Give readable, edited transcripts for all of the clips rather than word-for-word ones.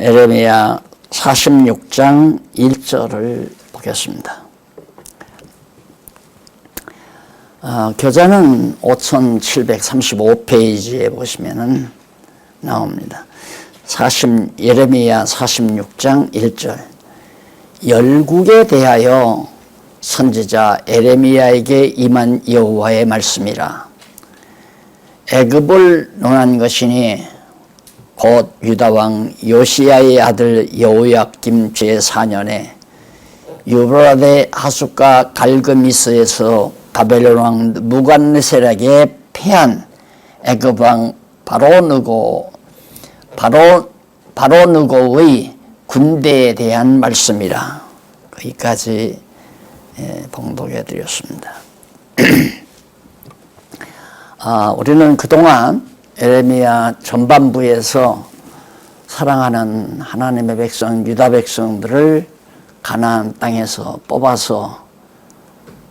에레미야 46장 1절을 보겠습니다. 교재는 5735페이지에 보시면은 나옵니다. 예레미야 46장 1절. 열국에 대하여 선지자 에레미야에게 임한 여호와의 말씀이라. 애굽을 논한 것이니 곧 유다왕 요시야의 아들 여호야김 제4년에 유브라데 하숫과 갈그미스에서 바벨론 왕 무간네세락에 패한 애굽 왕 바로느고의 군대에 대한 말씀이라. 거기까지 봉독해 드렸습니다. 우리는 그동안 에레미야 전반부에서 사랑하는 하나님의 백성, 유다 백성들을 가나안 땅에서 뽑아서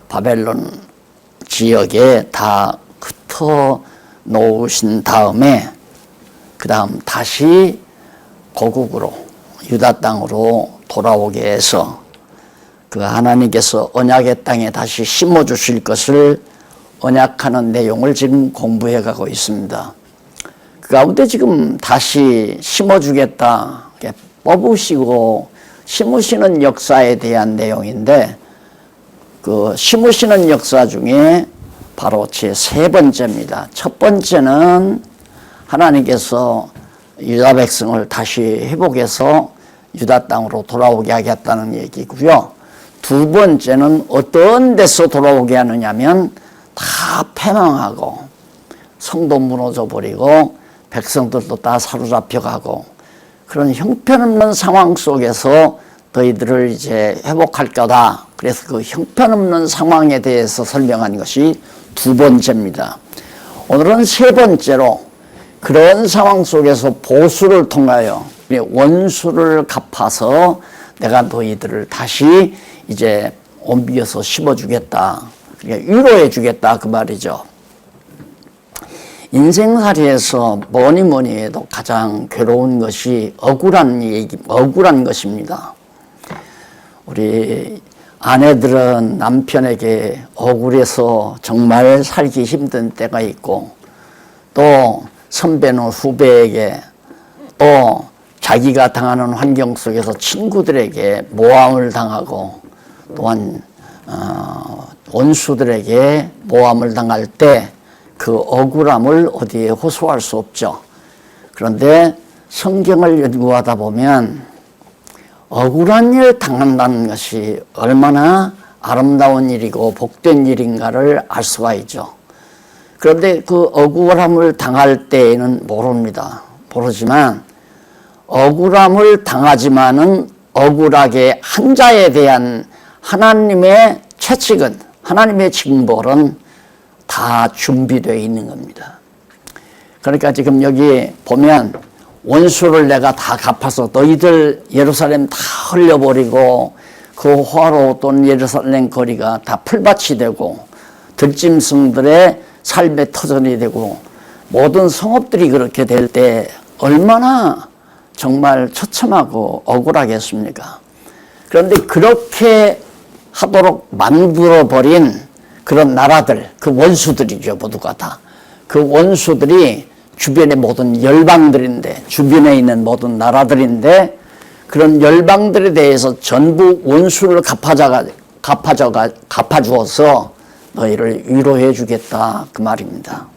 바벨론 지역에 다 흩어 놓으신 다음에 그 다음 다시 고국으로 유다 땅으로 돌아오게 해서 그 하나님께서 언약의 땅에 다시 심어주실 것을 언약하는 내용을 지금 공부해 가고 있습니다. 그 가운데 지금 다시 심어주겠다, 뽑으시고 심으시는 역사에 대한 내용인데, 그 심으시는 역사 중에 바로 제 세 번째입니다. 첫 번째는 하나님께서 유다 백성을 다시 회복해서 유다 땅으로 돌아오게 하겠다는 얘기고요. 두 번째는 어떤 데서 돌아오게 하느냐면 다 패망하고 성도 무너져 버리고 백성들도 다 사로잡혀 가고 그런 형편없는 상황 속에서 너희들을 이제 회복할 거다. 그래서 그 형편없는 상황에 대해서 설명한 것이 두 번째입니다. 오늘은 세 번째로 그런 상황 속에서 보수를 통하여 원수를 갚아서 내가 너희들을 다시 이제 옮겨서 심어주겠다. 그러니까 위로해 주겠다 그 말이죠. 인생살이에서 뭐니 해도 가장 괴로운 것이 억울한 것입니다. 우리 아내들은 남편에게 억울해서 정말 살기 힘든 때가 있고, 또 선배는 후배에게, 또 자기가 당하는 환경 속에서 친구들에게 모함을 당하고, 또한 원수들에게 모함을 당할 때 그 억울함을 어디에 호소할 수 없죠. 그런데 성경을 연구하다 보면 억울한 일 당한다는 것이 얼마나 아름다운 일이고 복된 일인가를 알 수가 있죠. 그런데 그 억울함을 당할 때에는 모르지만 억울함을 당하지만은 억울하게 한 자에 대한 하나님의 채찍은, 하나님의 징벌은 다 준비되어 있는 겁니다. 그러니까 지금 여기 보면 원수를 내가 다 갚아서 너희들 예루살렘 다 흘려버리고 그 화로웠던 예루살렘 거리가 다 풀밭이 되고 들짐승들의 삶의 터전이 되고 모든 성읍들이 그렇게 될 때 얼마나 정말 처참하고 억울하겠습니까? 그런데 그렇게 하도록 만들어버린 그런 나라들, 그 원수들이죠, 모두가 다. 그 원수들이 주변의 모든 열방들인데, 주변에 있는 모든 나라들인데, 그런 열방들에 대해서 전부 원수를 갚아주어서 너희를 위로해 주겠다, 그 말입니다.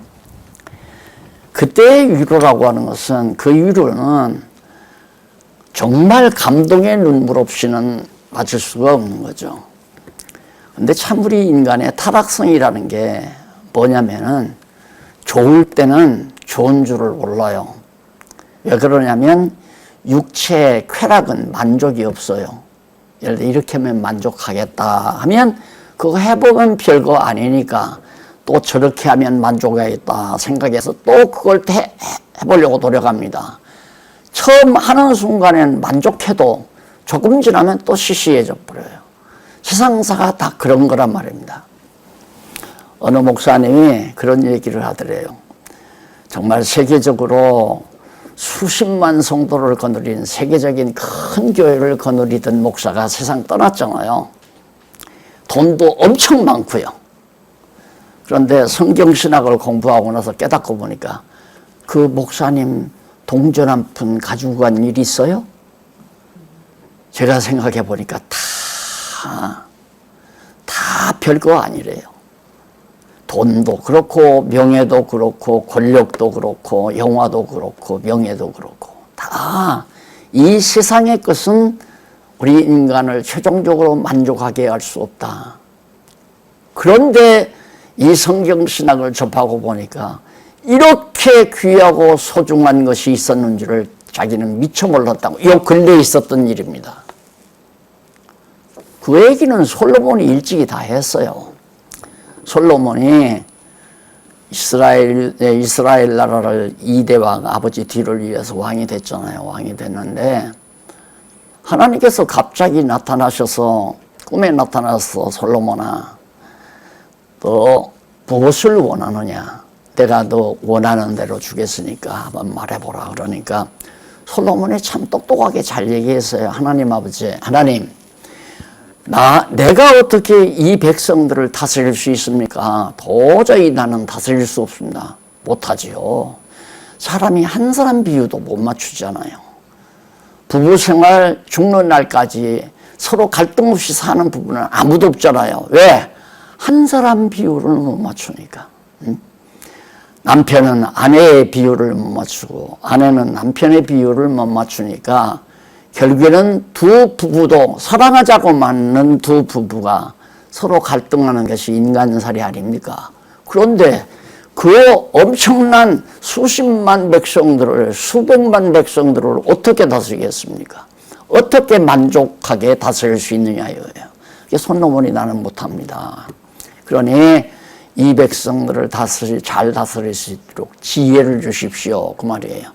그때의 위로라고 하는 것은, 그 위로는 정말 감동의 눈물 없이는 맞을 수가 없는 거죠. 근데 참 우리 인간의 타락성이라는 게 뭐냐면은 좋을 때는 좋은 줄을 몰라요. 왜 그러냐면 육체의 쾌락은 만족이 없어요. 예를 들어 이렇게 하면 만족하겠다 하면 그거 해보면 별거 아니니까 또 저렇게 하면 만족하겠다 생각해서 또 그걸 해보려고 노력합니다. 처음 하는 순간엔 만족해도 조금 지나면 또 시시해져 버려요. 세상사가 다 그런 거란 말입니다. 어느 목사님이 그런 얘기를 하더래요. 정말 세계적으로 수십만 성도를 거느린 세계적인 큰 교회를 거느리던 목사가 세상 떠났잖아요. 돈도 엄청 많고요. 그런데 성경신학을 공부하고 나서 깨닫고 보니까 그 목사님 동전 한 푼 가지고 간 일이 있어요? 제가 생각해 보니까 다 별거 아니래요. 돈도 그렇고 명예도 그렇고 권력도 그렇고 영화도 그렇고 명예도 그렇고 다 이 세상의 것은 우리 인간을 최종적으로 만족하게 할 수 없다. 그런데 이 성경신학을 접하고 보니까 이렇게 귀하고 소중한 것이 있었는 줄을 자기는 미처 몰랐다고. 이 근래에 있었던 일입니다. 그 얘기는 솔로몬이 일찍이 다 했어요. 솔로몬이 이스라엘 나라를 2대 왕, 아버지 뒤를 위해서 왕이 됐잖아요. 왕이 됐는데 하나님께서 갑자기 나타나셔서 꿈에 나타나서 솔로몬아, 너 무엇을 원하느냐? 내가 너 원하는 대로 주겠으니까 한번 말해보라. 그러니까 솔로몬이 참 똑똑하게 잘 얘기했어요. 하나님 아버지, 하나님, 내가 어떻게 이 백성들을 다스릴 수 있습니까? 도저히 나는 다스릴 수 없습니다. 못하지요. 사람이 한 사람 비유도 못 맞추잖아요. 부부 생활 죽는 날까지 서로 갈등 없이 사는 부부는 아무도 없잖아요. 왜? 한 사람 비유를 못 맞추니까. 남편은 아내의 비유를 못 맞추고 아내는 남편의 비유를 못 맞추니까 결국에는 두 부부도 사랑하자고 맞는 두 부부가 서로 갈등하는 것이 인간살이 아닙니까? 그런데 그 엄청난 수십만 백성들을, 수백만 백성들을 어떻게 다스리겠습니까? 어떻게 만족하게 다스릴 수 있느냐 이거예요. 이게 솔로몬이 나는 못합니다. 그러니 이 백성들을 잘 다스릴 수 있도록 지혜를 주십시오. 그 말이에요.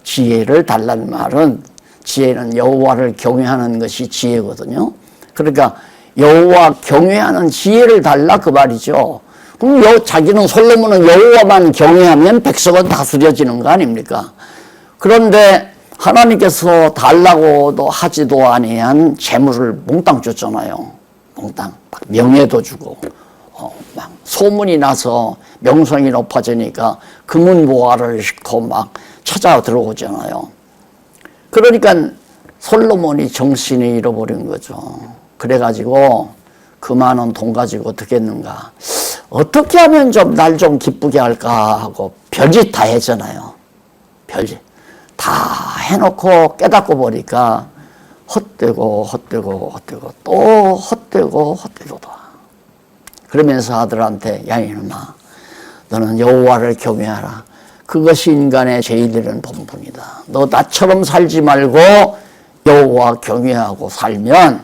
지혜를 달라는 말은, 지혜는 여호와를 경외하는 것이 지혜거든요. 그러니까 여호와 경외하는 지혜를 달라 그 말이죠. 그럼 자기는 솔로몬은 여호와만 경외하면 백성은 다스려지는 거 아닙니까? 그런데 하나님께서 달라고도 하지도 아니한 재물을 몽땅 줬잖아요. 몽땅. 명예도 주고 막 소문이 나서 명성이 높아지니까 금은보화를 싣고 막 찾아 들어오잖아요. 그러니까 솔로몬이 정신을 잃어버린 거죠. 그래가지고 그 많은 돈 가지고 어떻게 했는가, 어떻게 하면 좀 날 좀 기쁘게 할까 하고 별짓 다 했잖아요. 별짓 다 해놓고 깨닫고 보니까 헛되고 또 헛되고 그러면서 아들한테, 야 이놈아, 너는 여호와를 경외하라. 그것이 인간의 제일 이른 본분이다. 너 나처럼 살지 말고 여호와 경외하고 살면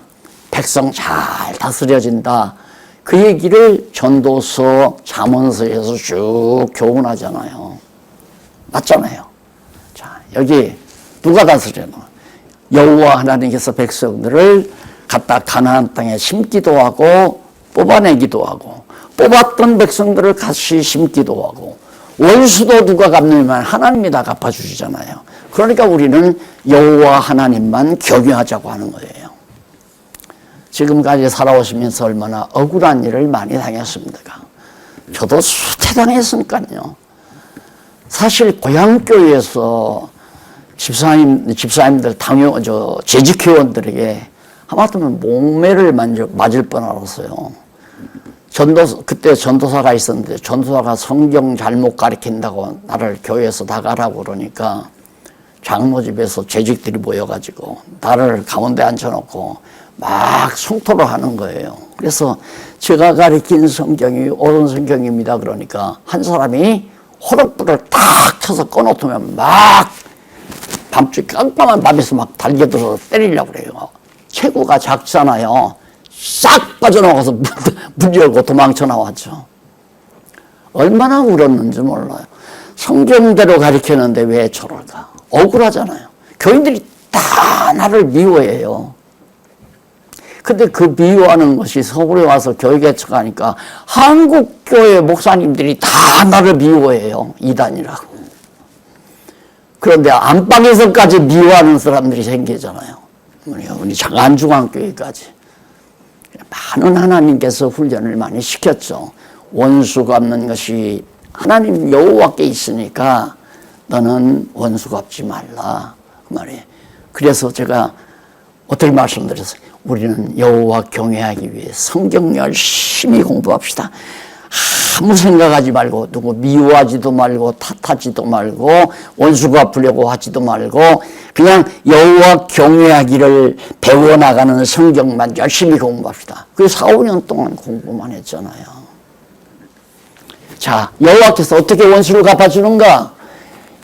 백성 잘 다스려진다. 그 얘기를 전도서, 잠언서에서 쭉 교훈하잖아요. 맞잖아요. 자, 여기 누가 다스려노? 여호와 하나님께서 백성들을 갖다 가나안 땅에 심기도 하고 뽑아내기도 하고, 뽑았던 백성들을 다시 심기도 하고, 원수도 누가 갚느냐면 하나님이 다 갚아주시잖아요. 그러니까 우리는 여호와 하나님만 경외하자고 하는 거예요. 지금까지 살아오시면서 얼마나 억울한 일을 많이 당했습니까? 저도 수태당했으니까요. 사실 고향교회에서 집사님들 재직회원들에게 하마터면 목매를 맞을 뻔하았어요. 그때 전도사가 있었는데 전도사가 성경 잘못 가르친다고 나를 교회에서 나가라고 그러니까 장로 집에서 재직들이 모여가지고 나를 가운데 앉혀놓고 막 성토를 하는 거예요. 그래서 제가 가르친 성경이 옳은 성경입니다. 그러니까 한 사람이 호럭불을 탁 켜서 꺼놓으면 막 밤중에 깜깜한 밤에서 막 달겨들어서 때리려고 그래요. 체구가 작잖아요. 싹 빠져나가서 문 열고 도망쳐 나왔죠. 얼마나 울었는지 몰라요. 성경대로 가르치는데 왜 저럴까? 억울하잖아요. 교인들이 다 나를 미워해요. 근데 그 미워하는 것이 서울에 와서 교회 개척하니까 한국교회 목사님들이 다 나를 미워해요. 이단이라고. 그런데 안방에서까지 미워하는 사람들이 생기잖아요. 우리 장안중앙교회까지. 많은 하나님께서 훈련을 많이 시켰죠. 원수 갚는 것이 하나님 여호와께 있으니까 너는 원수 갚지 말라 그 말이에요. 그래서 제가 어떻게 말씀드렸어요? 우리는 여호와 경외하기 위해 성경 열심히 공부합시다. 아무 생각하지 말고 누구 미워하지도 말고 탓하지도 말고 원수 갚으려고 하지도 말고 그냥 여호와 경외하기를 배워나가는 성경만 열심히 공부합시다. 그래서 4, 5년 동안 공부만 했잖아요. 자, 여호와께서 어떻게 원수를 갚아주는가?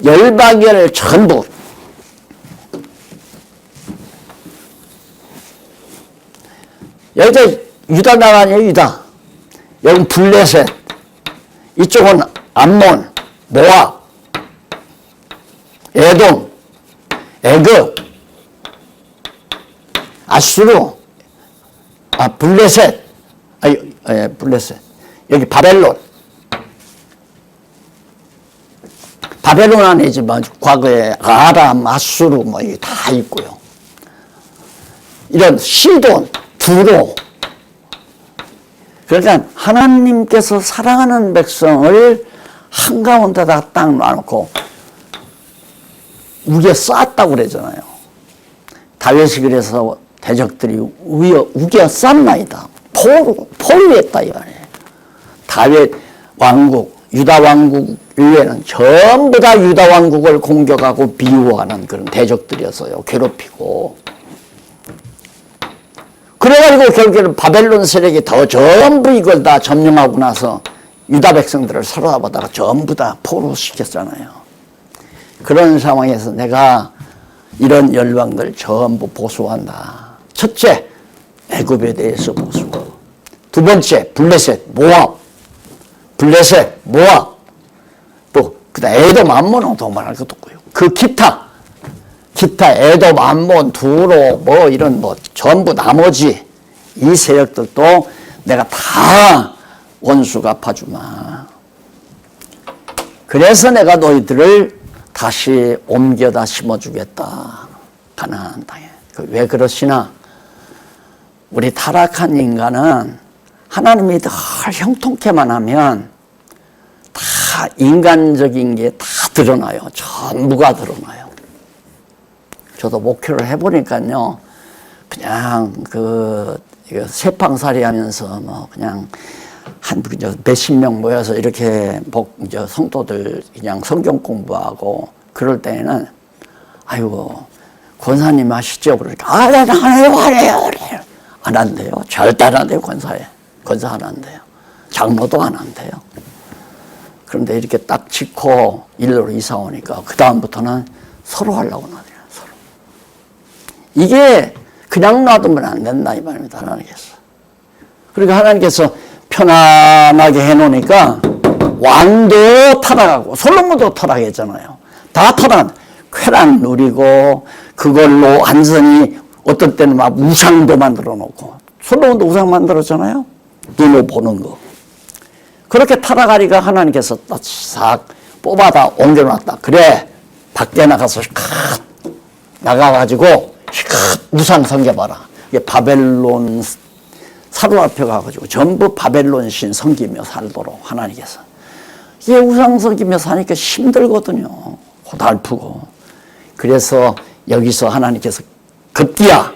열방계를 전부 여기가 유다 나라 아니에요, 유다. 여긴 블레셋, 이쪽은 암몬, 모압, 에돔, 애굽, 아수르, 블레셋, 블레셋. 여기 바벨론. 바벨론 안에지만 과거에 아람, 아수르 뭐 이게 다 있고요. 이런 시돈, 두로. 그러니까 하나님께서 사랑하는 백성을 한가운데다 딱 놔놓고 우기에 쌓았다고 그러잖아요. 다윗이 그래서 대적들이 우기에 쌓나이다. 포위했다 이 말이에요. 다윗 왕국, 유다 왕국 이외에는 전부 다 유다 왕국을 공격하고 미워하는 그런 대적들이었어요. 괴롭히고. 그래가지고 결국에는 바벨론 세력이 더 전부 이걸 다 점령하고 나서 유다 백성들을 사로잡아다가 전부 다 포로시켰잖아요. 그런 상황에서 내가 이런 열방들 전부 보수한다. 첫째, 애굽에 대해서 보수하고, 두 번째, 블레셋, 모압, 블레셋, 모압, 또 그다음 에돔, 암몬은 더 말할 것도 없고요. 그 기타 에돔, 암몬, 두로 뭐 이런 뭐 전부 나머지 이 세력들도 내가 다 원수 갚아주마. 그래서 내가 너희들을 다시 옮겨다 심어주겠다. 가나안 땅에. 왜 그러시나? 우리 타락한 인간은 하나님이 늘 형통케만 하면 다 인간적인 게 다 드러나요. 전부가 드러나요. 저도 목회를 해보니까요, 그냥 세팡살이 하면서 뭐 그냥 한 몇십 명 모여서 이렇게 성도들 그냥 성경 공부하고 그럴 때에는 아이고 권사님 아시죠? 그러니까 안 해요. 안 한대요. 절대 안 한대요. 권사 안 한대요. 장로도 안 한대요. 그런데 이렇게 딱 짓고 일로로 이사 오니까 그 다음부터는 서로 하려고 나대요. 서로. 이게 그냥 놔두면 안 된다 이 말입니다. 하나님께서. 그러니까 하나님께서 편안하게 해놓으니까 왕도 타락하고 솔로몬도 타락했잖아요. 다 타락. 쾌락 누리고 그걸로 완전히 어떤 때는 막 우상도 만들어 놓고 솔로몬도 우상 만들었잖아요. 눈으로 보는 거. 그렇게 타락하니까 하나님께서 싹 뽑아다 옮겨놨다. 그래 밖에 나가서 나가가지고 우상 섬겨봐라. 이게 바벨론 사로잡혀 가가지고 전부 바벨론 신 섬기며 살도록 하나님께서. 이게 우상 섬기며 사니까 힘들거든요. 고달프고. 그래서 여기서 하나님께서 급기야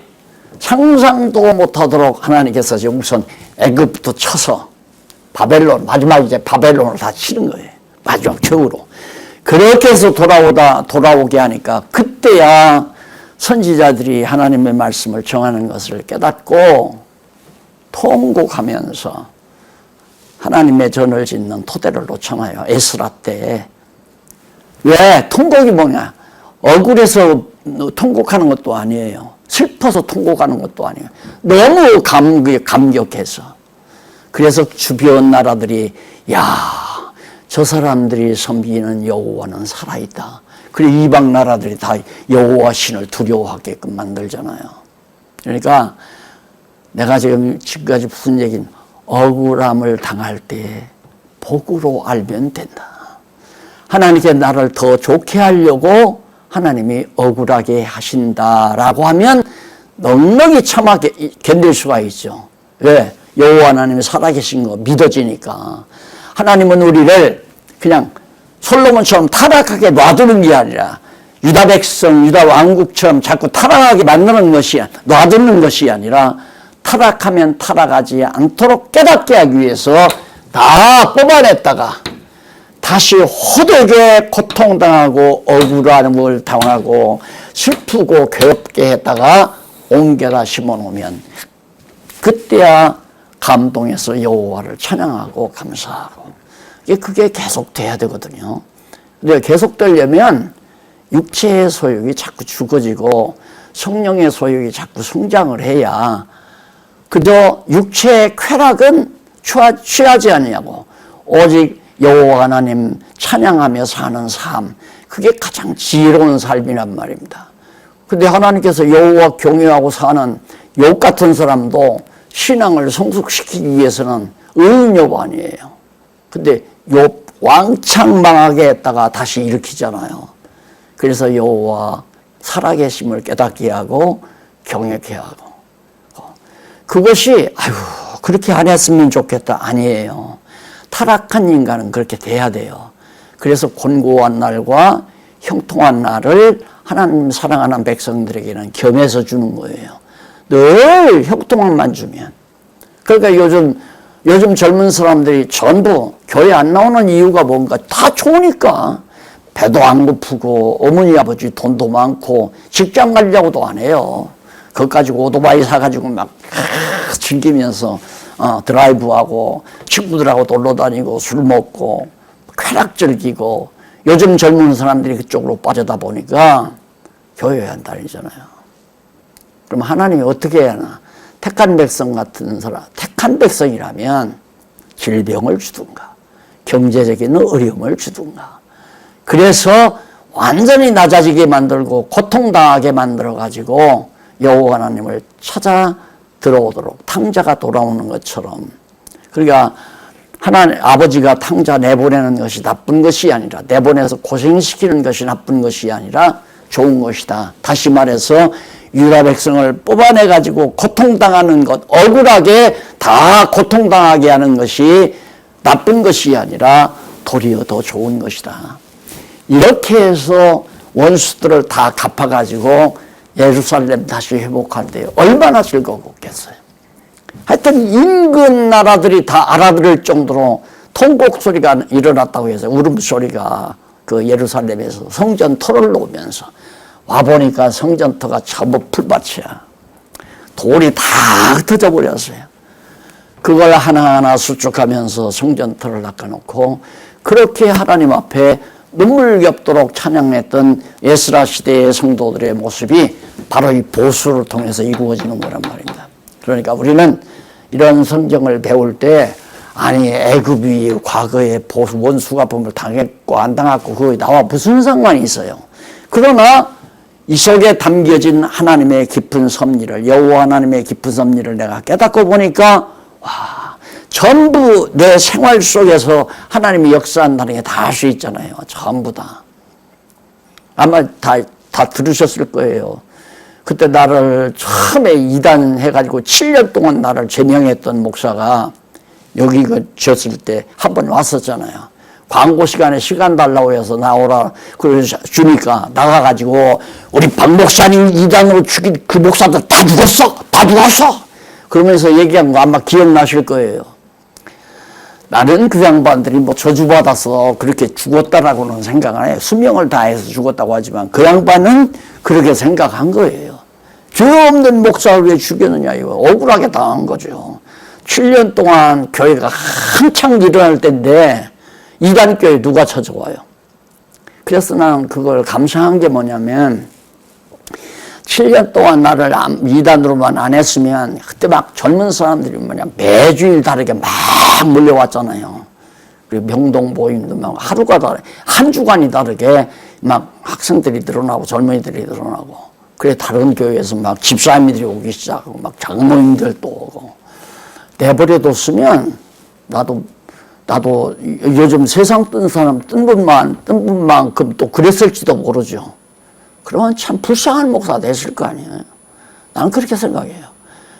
상상도 못하도록 하나님께서 우선 애굽부터 쳐서 바벨론, 마지막 이제 바벨론을 다 치는 거예요. 마지막 최후로. 그렇게 해서 돌아오게 하니까 그때야 선지자들이 하나님의 말씀을 정하는 것을 깨닫고 통곡하면서 하나님의 전을 짓는 토대를 놓잖아요. 에스라 때. 왜? 통곡이 뭐냐? 억울해서 통곡하는 것도 아니에요. 슬퍼서 통곡하는 것도 아니에요. 너무 감격해서. 그래서 주변 나라들이 저 사람들이 섬기는 여호와는 살아있다. 그리고 이방 나라들이 다 여호와 신을 두려워하게끔 만들잖아요. 그러니까 내가 지금까지 무슨 얘기는 억울함을 당할 때 복으로 알면 된다. 하나님께 나를 더 좋게 하려고 하나님이 억울하게 하신다라고 하면 넉넉히 참하게 견딜 수가 있죠. 왜? 여호와 하나님이 살아계신 거 믿어지니까. 하나님은 우리를 그냥 솔로몬처럼 타락하게 놔두는 게 아니라 유다 백성, 유다 왕국처럼 자꾸 타락하게 만드는 것이, 놔두는 것이 아니라 타락하면 타락하지 않도록 깨닫게 하기 위해서 다 뽑아냈다가 다시 호되게 고통당하고 억울함을 당하고 슬프고 괴롭게 했다가 옮겨다 심어놓으면 그때야 감동해서 여호와를 찬양하고 감사하고 그게 계속돼야 되거든요. 근데 계속되려면 육체의 소욕이 자꾸 죽어지고 성령의 소욕이 자꾸 성장을 해야 그저 육체의 쾌락은 취하지 아니하고 오직 여호와 하나님 찬양하며 사는 삶, 그게 가장 지혜로운 삶이란 말입니다. 근데 하나님께서 여호와 경외하고 사는 욥 같은 사람도 신앙을 성숙시키기 위해서는 의인 욥 아니에요. 근데 욥 왕창 망하게 했다가 다시 일으키잖아요. 그래서 여호와 살아계심을 깨닫게 하고 경외케 하고, 그것이 아유 그렇게 안 했으면 좋겠다 아니에요. 타락한 인간은 그렇게 돼야 돼요. 그래서 곤고한 날과 형통한 날을 하나님 사랑하는 백성들에게는 겸해서 주는 거예요. 늘 형통함만 주면. 그러니까 요즘 젊은 사람들이 전부 교회 안 나오는 이유가 뭔가 다 좋으니까. 배도 안 고프고 어머니 아버지 돈도 많고 직장 가려고도 안 해요. 그것 가지고 오토바이 사가지고 막 즐기면서 드라이브하고 친구들하고 놀러 다니고 술 먹고 쾌락 즐기고, 요즘 젊은 사람들이 그쪽으로 빠져다 보니까 교회에 안 다니잖아요. 그럼 하나님이 어떻게 해야 하나? 택한 백성 같은 사람, 택한 백성이라면 질병을 주든가 경제적인 어려움을 주든가, 그래서 완전히 낮아지게 만들고 고통당하게 만들어가지고 여호와 하나님을 찾아 들어오도록 탕자가 돌아오는 것처럼. 그러니까 하나님 아버지가 탕자 내보내는 것이 나쁜 것이 아니라, 내보내서 고생시키는 것이 나쁜 것이 아니라 좋은 것이다. 다시 말해서 유다 백성을 뽑아내가지고 고통당하는 것, 억울하게 다 고통당하게 하는 것이 나쁜 것이 아니라 도리어 더 좋은 것이다. 이렇게 해서 원수들을 다 갚아가지고 예루살렘 다시 회복한대요. 얼마나 즐거웠겠어요. 하여튼 인근 나라들이 다 알아들을 정도로 통곡 소리가 일어났다고 해서, 울음소리가 그 예루살렘에서 성전터를 놓으면서 와보니까 성전터가 전부 풀밭이야. 돌이 다 흩어져 버렸어요. 그걸 하나하나 수축하면서 성전터를 낚아놓고 그렇게 하나님 앞에 눈물겹도록 찬양했던 에스라 시대의 성도들의 모습이 바로 이 보수를 통해서 이루어지는 거란 말입니다. 그러니까 우리는 이런 성경을 배울 때, 아니 애굽이 과거에 보수 원수가 범을 당했고 안 당했고 그거에 나와 무슨 상관이 있어요. 그러나 이 속에 담겨진 하나님의 깊은 섭리를, 여호와 하나님의 깊은 섭리를 내가 깨닫고 보니까 와, 전부 내 생활 속에서 하나님이 역사한다는 게 다 알 수 있잖아요. 전부 다. 아마 다 들으셨을 거예요. 그때 나를 처음에 이단 해가지고 7년 동안 나를 제명했던 목사가 여기 지었을 때 한 번 왔었잖아요. 광고 시간에 시간 달라고 해서 나오라 그래서 주니까 나가가지고 우리 박 목사님 이단으로 죽인 그 목사들 다 죽었어! 다 죽었어! 그러면서 얘기한 거 아마 기억나실 거예요. 나는 그 양반들이 뭐 저주받아서 그렇게 죽었다라고는 생각 안 해요. 수명을 다해서 죽었다고 하지만 그 양반은 그렇게 생각한 거예요. 죄 없는 목사를 왜 죽였느냐, 이거 억울하게 당한 거죠. 7년 동안 교회가 한창 일어날 때인데 이단교회 누가 찾아와요. 그래서 나는 그걸 감상한 게 뭐냐면, 7년 동안 나를 이단으로만 안 했으면 그때 막 젊은 사람들이 매주일 다르게 막 몰려왔잖아요. 그리고 명동 모임도 막 하루가 다르게, 한 주간이 다르게 막 학생들이 늘어나고 젊은이들이 늘어나고, 그래 다른 교회에서 막 집사님들이 오기 시작하고 막 장모님들도 오고. 내버려뒀으면 나도 요즘 세상 뜬 사람 뜬 분만큼 또 그랬을지도 모르죠. 그러면 참 불쌍한 목사 됐을 거 아니에요. 나는 그렇게 생각해요.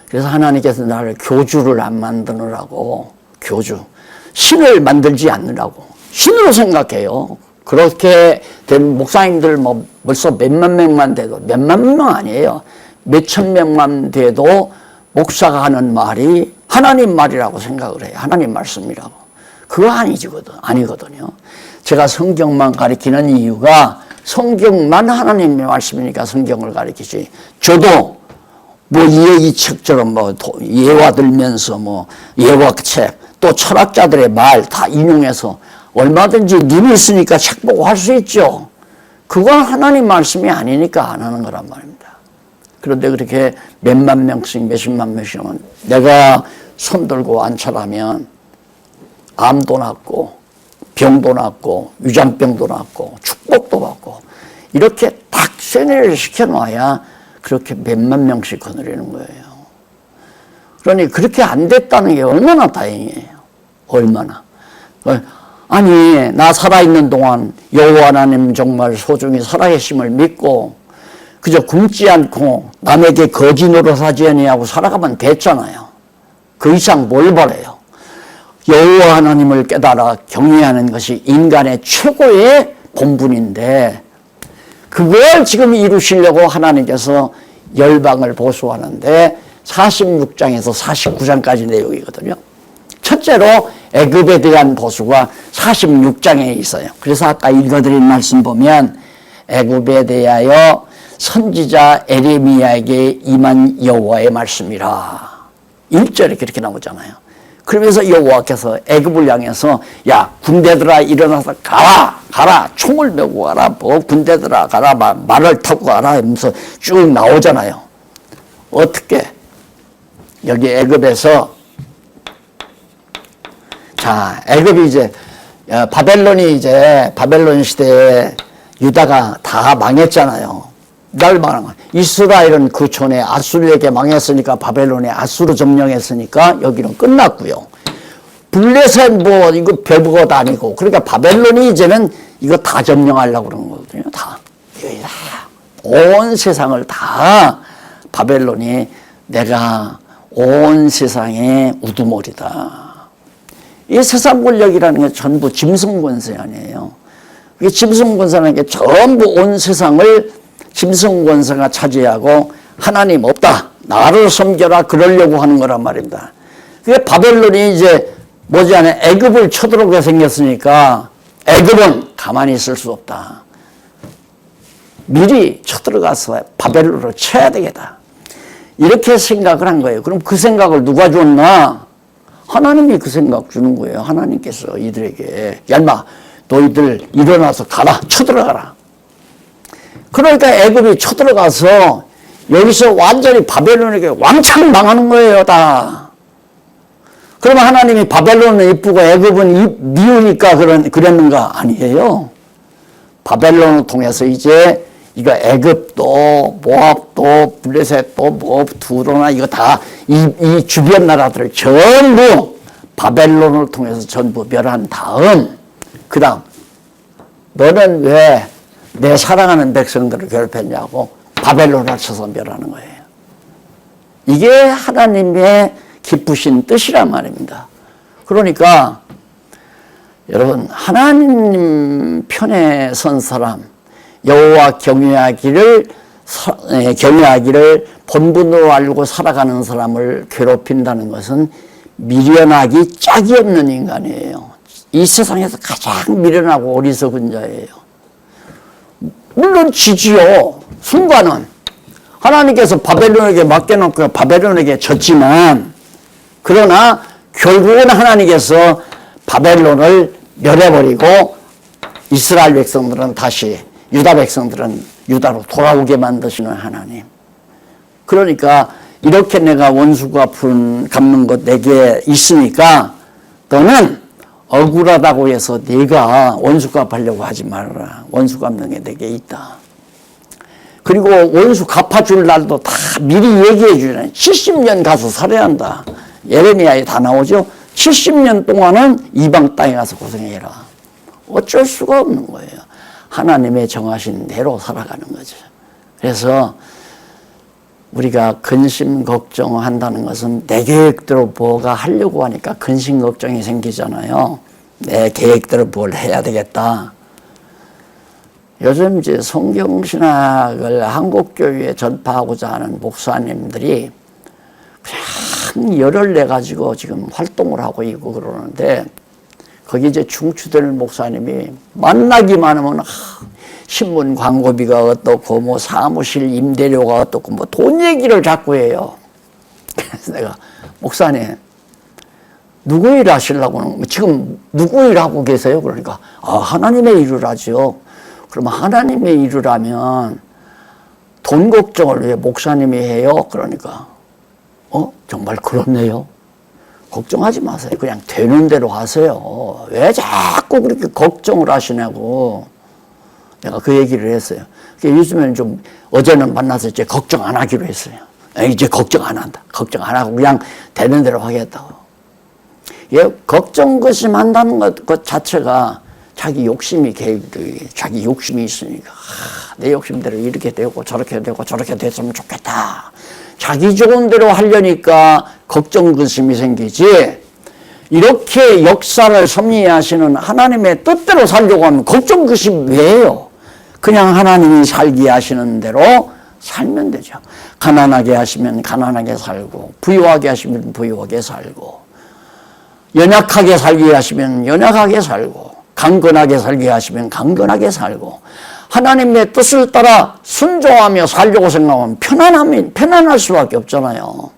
그래서 하나님께서 나를 교주를 안 만드느라고, 교주, 신을 만들지 않느라고 신으로 생각해요. 그렇게 된 목사님들 뭐 벌써 몇만 명만 돼도, 몇만 명 아니에요. 몇천 명만 돼도 목사가 하는 말이 하나님 말이라고 생각을 해요. 하나님 말씀이라고. 그거 아니거든요. 제가 성경만 가리키는 이유가 성경만 하나님의 말씀이니까 성경을 가리키지. 저도 뭐 이 책처럼 뭐 예화 들면서 뭐 예화책 또 철학자들의 말 다 인용해서 얼마든지 눈이 있으니까 책 보고 할 수 있죠. 그건 하나님 말씀이 아니니까 안 하는 거란 말입니다. 그런데 그렇게 몇만 명씩 몇십만 명씩 하면 내가 손들고 안찰하면 암도 낫고 병도 낫고 위장병도 낫고 축복도 받고 이렇게 딱 세뇌를 시켜놔야 그렇게 몇만 명씩 거느리는 거예요. 그러니 그렇게 안 됐다는 게 얼마나 다행이에요. 얼마나. 아니 나 살아있는 동안 여호와 하나님 정말 소중히 살아계심을 믿고 그저 굶지 않고 남에게 거지 노릇하지 아니하고 살아가면 됐잖아요. 그 이상 뭘 바래요. 여호와 하나님을 깨달아 경외하는 것이 인간의 최고의 본분인데 그걸 지금 이루시려고 하나님께서 열방을 보수하는데 46장에서 49장까지 내용이거든요. 첫째로 애굽에 대한 보수가 46장에 있어요. 그래서 아까 읽어드린 말씀 보면 애굽에 대하여 선지자 에레미야에게 임한 여호와의 말씀이라 1절에 그렇게 나오잖아요. 그러면서 여호와께서 애굽을 향해서 야 군대들아 일어나서 가라 총을 메고 가라 뭐 군대들아 가라 말을 타고 가라 하면서 쭉 나오잖아요. 어떻게 여기 애굽에서 자 애굽이 이제 바벨론 시대에 유다가 다 망했잖아요. 이스라엘은 그 전에 아수르에게 망했으니까 바벨론에 아수르 점령했으니까 여기는 끝났고요. 블레셋 뭐 이거 별것 아니고 그러니까 바벨론이 이제는 이거 다 점령하려고 그러는 거거든요. 다. 온 세상을 다 바벨론이 내가 온 세상의 우두머리다. 이 세상 권력이라는 게 전부 짐승 권세 아니에요. 이 짐승 권세라는 게 전부 온 세상을 짐승 권세가 차지하고 하나님 없다. 나를 섬겨라. 그러려고 하는 거란 말입니다. 그게 바벨론이 이제 머지않아 애굽을 쳐들어오게 생겼으니까 애굽은 가만히 있을 수 없다. 미리 쳐들어가서 바벨론을 쳐야 되겠다. 이렇게 생각을 한 거예요. 그럼 그 생각을 누가 줬나? 하나님이 그 생각 주는 거예요. 하나님께서 이들에게 야 인마 너희들 일어나서 가라. 쳐들어가라. 그러니까 애굽이 쳐들어가서 여기서 완전히 바벨론에게 왕창 망하는 거예요, 다. 그러면 하나님이 바벨론은 이쁘고 애굽은 미우니까 그랬는가? 아니에요. 바벨론을 통해서 이제 이거 애굽도 모압도 블레셋도 뭐 두로나 이거 다 이 주변 나라들을 전부 바벨론을 통해서 전부 멸한 다음 그다음 너는 왜 내 사랑하는 백성들을 괴롭혔냐고 바벨론을 쳐서 멸하는 거예요. 이게 하나님의 기쁘신 뜻이란 말입니다. 그러니까 여러분 하나님 편에 선 사람 여호와 경외하기를 본분으로 알고 살아가는 사람을 괴롭힌다는 것은 미련하기 짝이 없는 인간이에요. 이 세상에서 가장 미련하고 어리석은 자예요. 물론 지지요. 순간은 하나님께서 바벨론에게 맡겨놓고 바벨론에게 졌지만 그러나 결국은 하나님께서 바벨론을 멸해버리고 이스라엘 백성들은 다시 유다 백성들은 유다로 돌아오게 만드시는 하나님. 그러니까 이렇게 내가 원수가 갚는 것 내게 있으니까 너는 억울하다고 해서 네가 원수 갚으려고 하지 말아라. 원수 갚는 게 내게 있다. 그리고 원수 갚아줄 날도 다 미리 얘기해 주잖아요. 70년 가서 살아야 한다. 예레미야에 다 나오죠. 70년 동안은 이방 땅에 가서 고생해라. 어쩔 수가 없는 거예요. 하나님의 정하신 대로 살아가는 거죠. 그래서 우리가 근심 걱정한다는 것은 내 계획대로 뭐가 하려고 하니까 근심 걱정이 생기잖아요. 내 계획대로 뭘 해야 되겠다. 요즘 이제 성경신학을 한국교회에 전파하고자 하는 목사님들이 그냥 열을 내가지고 지금 활동을 하고 있고 그러는데, 거기 이제 중추될 목사님이 만나기만 하면 신문 광고비가 어떻고 뭐 사무실 임대료가 어떻고 뭐 돈 얘기를 자꾸 해요. 그래서 내가 목사님 누구 일 하시려고 지금 누구 일 하고 계세요? 그러니까 하나님의 일을 하죠. 그러면 하나님의 일을 하면 돈 걱정을 왜 목사님이 해요? 그러니까 정말 그렇네요. 걱정하지 마세요. 그냥 되는 대로 하세요. 왜 자꾸 그렇게 걱정을 하시냐고 내가 그 얘기를 했어요. 요즘에는 좀, 어제는 만나서 이제 걱정 안 하기로 했어요. 이제 걱정 안 한다. 걱정 안 하고 그냥 되는 대로 하겠다고. 걱정 근심한다는 것 자체가 자기 욕심이 자기 욕심이 있으니까 내 욕심대로 이렇게 되고 저렇게 되고 저렇게 됐으면 좋겠다. 자기 좋은 대로 하려니까 걱정 근심이 생기지, 이렇게 역사를 섭리하시는 하나님의 뜻대로 살려고 하면 걱정 근심 왜 해요? 그냥 하나님이 살게 하시는 대로 살면 되죠. 가난하게 하시면 가난하게 살고, 부유하게 하시면 부유하게 살고, 연약하게 살게 하시면 연약하게 살고, 강건하게 살게 하시면 강건하게 살고, 하나님의 뜻을 따라 순종하며 살려고 생각하면 편안할 수밖에 없잖아요.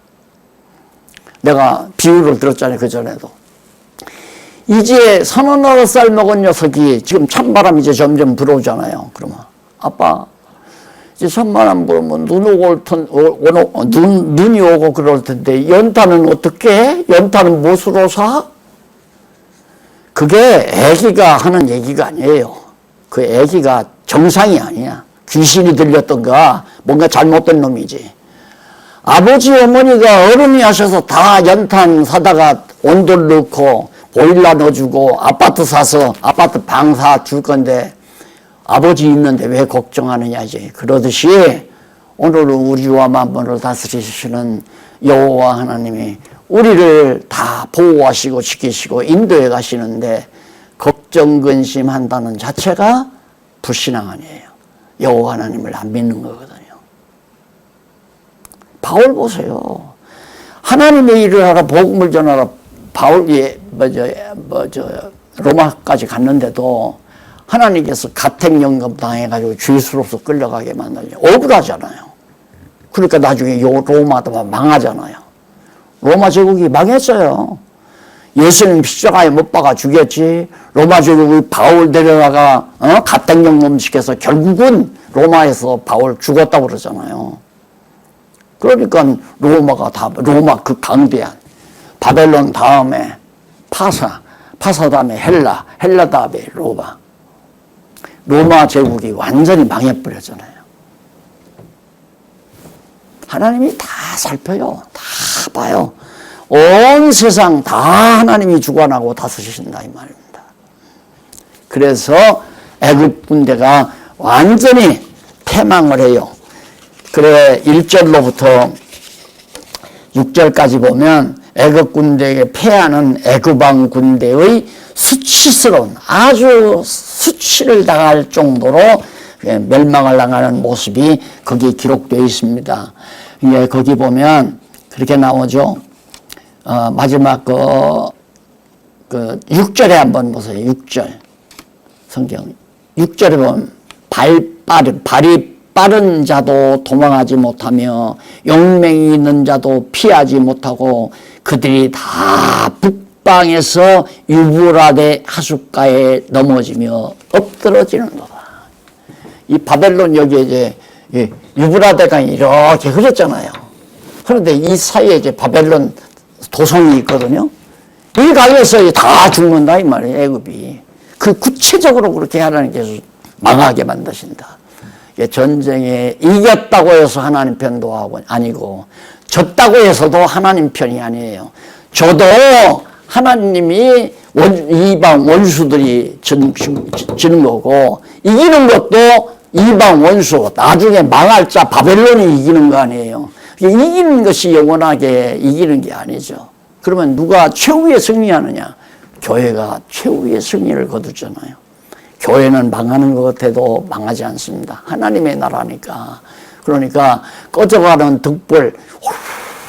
내가 비유를 들었잖아요, 그전에도. 이제 35살 먹은 녀석이 지금 찬바람이 이제 점점 불어오잖아요. 그러면 아빠 이제 찬바람 불면 눈이 오고 그럴 텐데 연탄은 어떻게 해? 연탄은 무엇으로 사? 그게 애기가 하는 얘기가 아니에요. 그 애기가 정상이 아니야. 귀신이 들렸던가 뭔가 잘못된 놈이지. 아버지 어머니가 어른이 하셔서 다 연탄 사다가 온돌 넣고 보일러 넣어주고 아파트 사서 아파트 방 사 줄 건데 아버지 있는데 왜 걱정하느냐 이제 그러듯이, 오늘은 우리와 만물을 다스리시는 여호와 하나님이 우리를 다 보호하시고 지키시고 인도해 가시는데 걱정 근심한다는 자체가 불신앙 아니에요. 여호와 하나님을 안 믿는 거거든요. 바울 보세요. 하나님의 일을 하러 복음을 전하러 바울이 로마까지 갔는데도 하나님께서 가택연금 당해가지고 죄수로서 끌려가게 만들죠. 억울하잖아요. 그러니까 나중에 로마도 망하잖아요. 로마 제국이 망했어요. 예수님 십자가에 못 박아 죽였지. 로마 제국이 바울 데려다가 가택연금 시켜서 결국은 로마에서 바울 죽었다고 그러잖아요. 그러니까 로마 그 강대한 바벨론 다음에 파사 다음에 헬라 다음에 로마 제국이 완전히 망해버렸잖아요. 하나님이 다 살펴요. 다 봐요. 온 세상 다 하나님이 주관하고 다스리신다 이 말입니다. 그래서 애굽 군대가 완전히 패망을 해요. 그래 1절로부터 6절까지 보면 애굽 군대에게 패하는 애굽왕 군대의 수치스러운, 아주 수치를 당할 정도로 멸망을 당하는 모습이 거기에 기록되어 있습니다. 거기 보면 그렇게 나오죠. 마지막 그 6절에 한번 보세요. 6절 성경 6절에 보면 발이 빠른 자도 도망하지 못하며 용맹이 있는 자도 피하지 못하고 그들이 다 북방에서 유브라데 하숫가에 넘어지며 엎드러지는 거다. 이 바벨론 여기에 이제 유브라데가 이렇게 흐렸잖아요. 그런데 이 사이에 이제 바벨론 도성이 있거든요. 이 갈려서 다 죽는다 이 말이에요. 애굽이. 그 구체적으로 그렇게 하나님께서 망하게 만드신다. 전쟁에 이겼다고 해서 하나님 편도 아니고 졌다고 해서도 하나님 편이 아니에요. 저도 하나님이 이방 원수들이 지는 거고 이기는 것도 이방 원수, 나중에 망할 자 바벨론이 이기는 거 아니에요. 이기는 것이 영원하게 이기는 게 아니죠. 그러면 누가 최후의 승리하느냐? 교회가 최후의 승리를 거두잖아요. 교회는 망하는 것 같아도 망하지 않습니다. 하나님의 나라니까. 그러니까 꺼져가는 등불,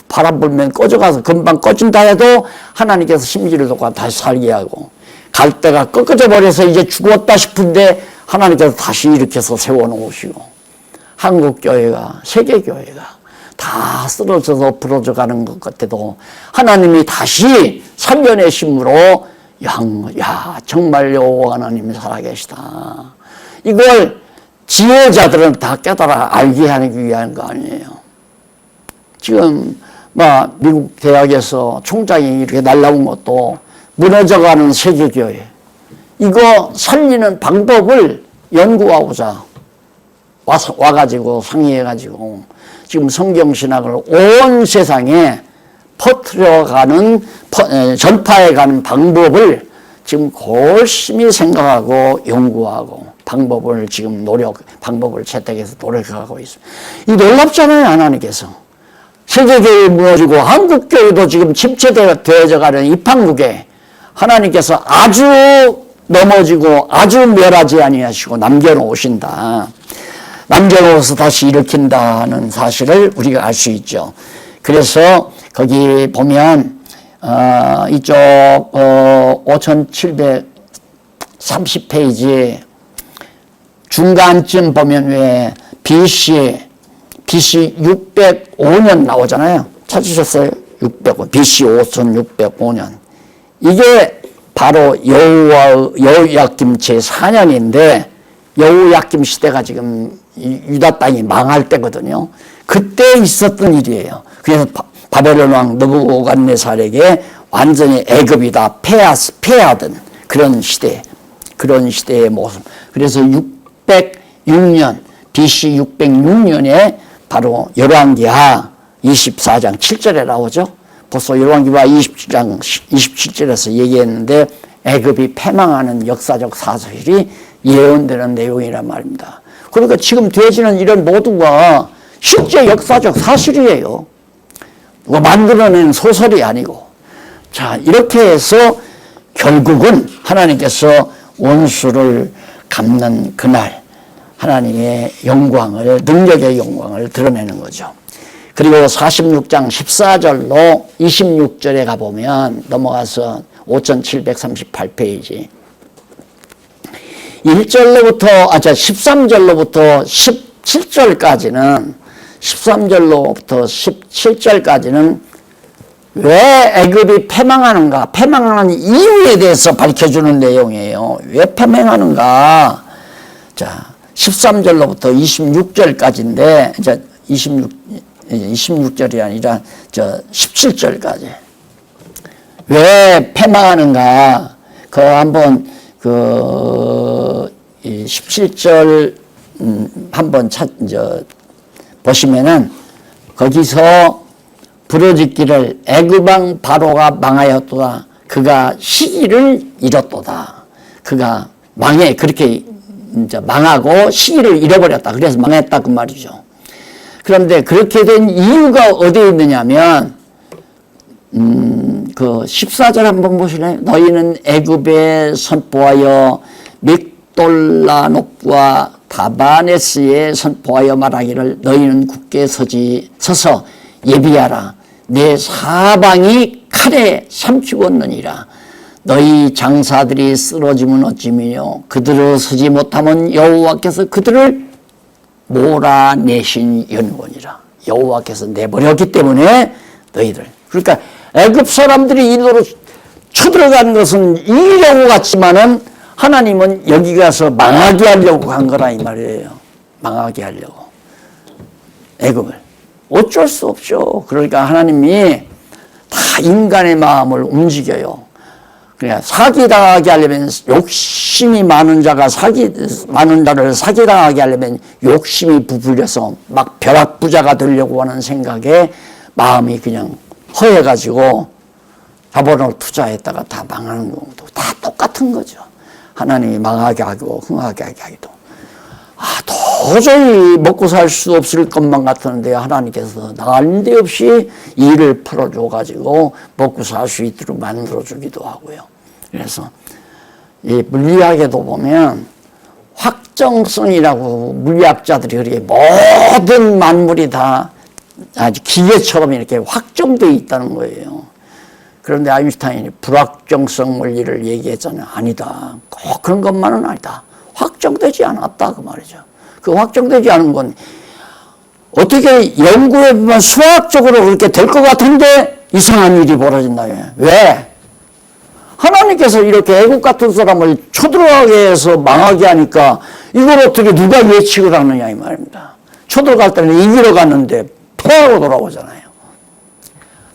바람 불면 꺼져가서 금방 꺼진다 해도 하나님께서 심지를 돋고 다시 살게 하고, 갈 때가 꺾어져 버려서 이제 죽었다 싶은데 하나님께서 다시 일으켜서 세워놓으시고, 한국교회가, 세계교회가 다 쓰러져서 부러져 가는 것 같아도 하나님이 다시 살려내심으로 야, 정말 여호와 하나님이 살아계시다. 이걸 지혜자들은 다 깨달아 알게 하기 위한 거 아니에요. 지금 미국 대학에서 총장이 이렇게 날라온 것도 무너져가는 세계교회, 이거 살리는 방법을 연구하고자 와가지고 상의해가지고 지금 성경신학을 온 세상에 퍼뜨려가는, 전파해가는 방법을 지금 열심히 생각하고 연구하고 방법을 지금 방법을 채택해서 노력하고 있습니다. 이 놀랍잖아요, 하나님께서. 세계교회 무너지고 한국교회도 지금 침체되어져가는 이 판국에 하나님께서 아주 넘어지고 아주 멸하지 아니하시고 남겨놓으신다. 남겨놓아서 다시 일으킨다는 사실을 우리가 알 수 있죠. 그래서 거기 보면 이쪽 5730페이지 중간쯤 보면 왜 BC 605년 나오잖아요. 찾으셨어요? 605, BC 5605년. 이게 바로 여호야김 제4년인데 여호야김 시대가 지금 유다 땅이 망할 때거든요. 그때 있었던 일이에요. 그래서 바벨론 왕 느부갓네살에게 완전히 애굽이 다 패하던 그런 시대의 모습. 그래서 606년, BC 606년에 바로 열왕기하 24장 7절에 나오죠. 벌써 열왕기하 27장 27절에서 얘기했는데 애굽이 패망하는 역사적 사실이 예언되는 내용이란 말입니다. 그러니까 지금 되어지는 이런 모두가 실제 역사적 사실이에요. 누가 만들어낸 소설이 아니고. 자, 이렇게 해서 결국은 하나님께서 원수를 갚는 그날 하나님의 영광을, 능력의 영광을 드러내는 거죠. 그리고 46장 14절로 26절에 가보면 넘어가서 5738페이지 13절로부터 17절까지는 왜 애굽이 패망하는가, 패망하는 이유에 대해서 밝혀주는 내용이에요. 왜 패망하는가? 자, 13절로부터 26절까지인데, 이제 26절이 아니라 17절까지. 왜 패망하는가? 한번 17절 한번 보시면은 거기서 부르짖기를 애굽왕 바로가 망하였도다. 그가 시기를 잃었도다. 그가 그렇게 이제 망하고 시기를 잃어버렸다. 그래서 망했다 그 말이죠. 그런데 그렇게 된 이유가 어디에 있느냐면 그 14절 한번 보실래요? 너희는 애굽에 선포하여 믹돌라녹과 다바네스에 선포하여 말하기를 너희는 굳게 서서 예비하라. 내 사방이 칼에 삼키웠느니라. 너희 장사들이 쓰러지면 어찌미뇨. 그들을 서지 못하면 여호와께서 그들을 몰아내신 연원이라. 여호와께서 내버렸기 때문에 너희들. 그러니까 애굽 사람들이 이리로 쳐들어가는 것은 이기려고 갔지만은 하나님은 여기 가서 망하게 하려고 한 거라 이 말이에요. 망하게 하려고. 애굽을. 어쩔 수 없죠. 그러니까 하나님이 다 인간의 마음을 움직여요. 그러니까 사기당하게 하려면 욕심이 많은 자를 사기당하게 하려면 욕심이 부풀려서 막 벼락부자가 되려고 하는 생각에 마음이 그냥 허해가지고 자본을 투자했다가 다 망하는 경우도 다 똑같은 거죠. 하나님이 망하게 하고 흥하게 하기도. 도저히 먹고 살 수 없을 것만 같았는데 하나님께서 난데없이 일을 풀어줘가지고 먹고 살 수 있도록 만들어주기도 하고요. 그래서 이 물리학에도 보면 확정성이라고 물리학자들이 그렇게 모든 만물이 다 아주 기계처럼 이렇게 확정되어 있다는 거예요. 그런데 아인슈타인이 불확정성 물리를 얘기했잖아요. 아니다. 꼭 그런 것만은 아니다. 확정되지 않았다 그 말이죠. 그 확정되지 않은 건 어떻게 연구해보면 수학적으로 그렇게 될 것 같은데 이상한 일이 벌어진다요. 왜? 하나님께서 이렇게 애국 같은 사람을 쳐들어가게 해서 망하게 하니까 이걸 어떻게 누가 예측을 하느냐 이 말입니다. 쳐들어갈 때는 이기러 갔는데 패하고 돌아오잖아요.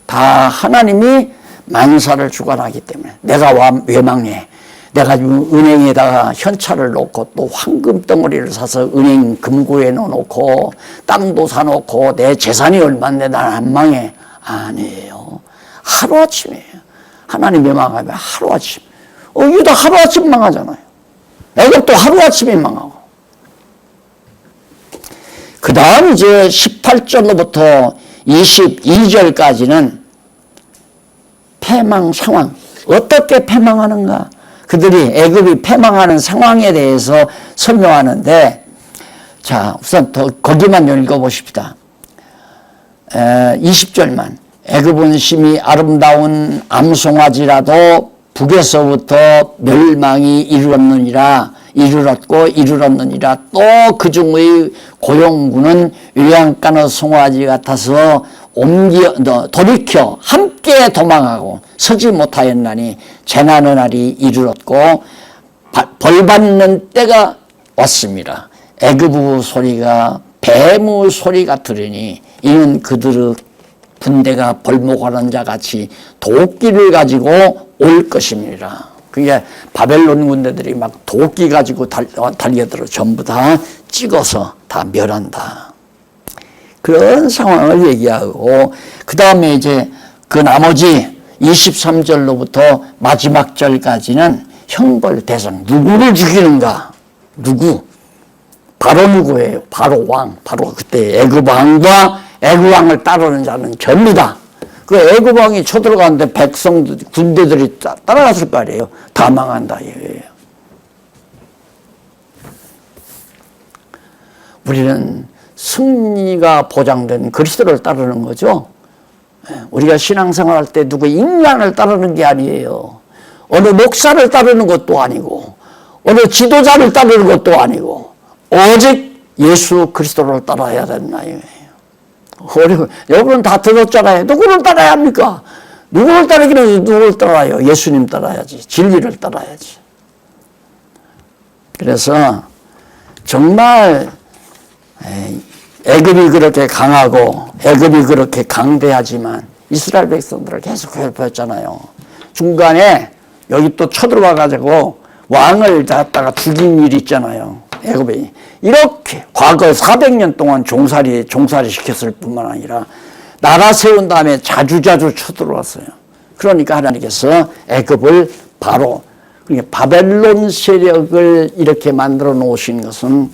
다 하나님이 만사를 주관하기 때문에 내가 왜 망해? 내가 지금 은행에다가 현찰을 놓고 또 황금 덩어리를 사서 은행 금고에 넣어놓고 땅도 사놓고 내 재산이 얼마인데 난 안 망해? 아니에요. 하루아침이에요. 하나님이 망하면 하루아침. 유다 하루아침 망하잖아요. 애굽도 하루아침에 망하고. 그 다음 이제 18절로부터 22절까지는 패망 상황. 어떻게 패망하는가? 그들이 애굽이 패망하는 상황에 대해서 설명하는데, 자, 우선 거기만 읽어보십시다. 20절만. 애굽은 심히 아름다운 암송아지라도 북에서부터 멸망이 이르렀느니라. 또 그중의 고용군은 외양간의 송아지 같아서 돌이켜 함께 도망하고 서지 못하였나니 재난의 날이 이르렀고 벌받는 때가 왔습니다. 애굽의 소리가 뱀의 소리가 들으니 이는 그들의 군대가 벌목하는 자 같이 도끼를 가지고 올 것입니다. 그게 바벨론 군대들이 막 도끼 가지고 달려들어 전부 다 찍어서 다 멸한다. 그런 상황을 얘기하고 그 다음에 이제 그 나머지 23절로부터 마지막 절까지는 형벌 대상. 누구를 죽이는가? 누구? 바로 누구예요? 바로 왕. 바로 그때 애굽 왕과 애굽 왕을 따르는 자는 전부다. 그 애굽 왕이 쳐들어가는데 백성 군대들이 따라갔을 거 아니에요. 다 망한다 이거예요. 우리는 승리가 보장된 그리스도를 따르는 거죠. 우리가 신앙생활할 때 누구 인간을 따르는 게 아니에요. 어느 목사를 따르는 것도 아니고 어느 지도자를 따르는 것도 아니고 오직 예수 그리스도를 따라야 된다 이거예요. 여러분은 다 들었잖아요. 누구를 따라야 합니까? 누구를 따르기는 누구를 따라요? 예수님 따라야지. 진리를 따라야지. 그래서 정말 애굽이 그렇게 강하고 애굽이 그렇게 강대하지만 이스라엘 백성들을 계속 괴롭혔잖아요. 중간에 여기 또 쳐들어와 가지고 왕을 갖다가 죽인 일이 있잖아요. 애굽이 이렇게 과거 400년 동안 종살이 시켰을 뿐만 아니라 나라 세운 다음에 자주자주 쳐들어왔어요. 그러니까 하나님께서 애굽을 바로 바벨론 세력을 이렇게 만들어 놓으신 것은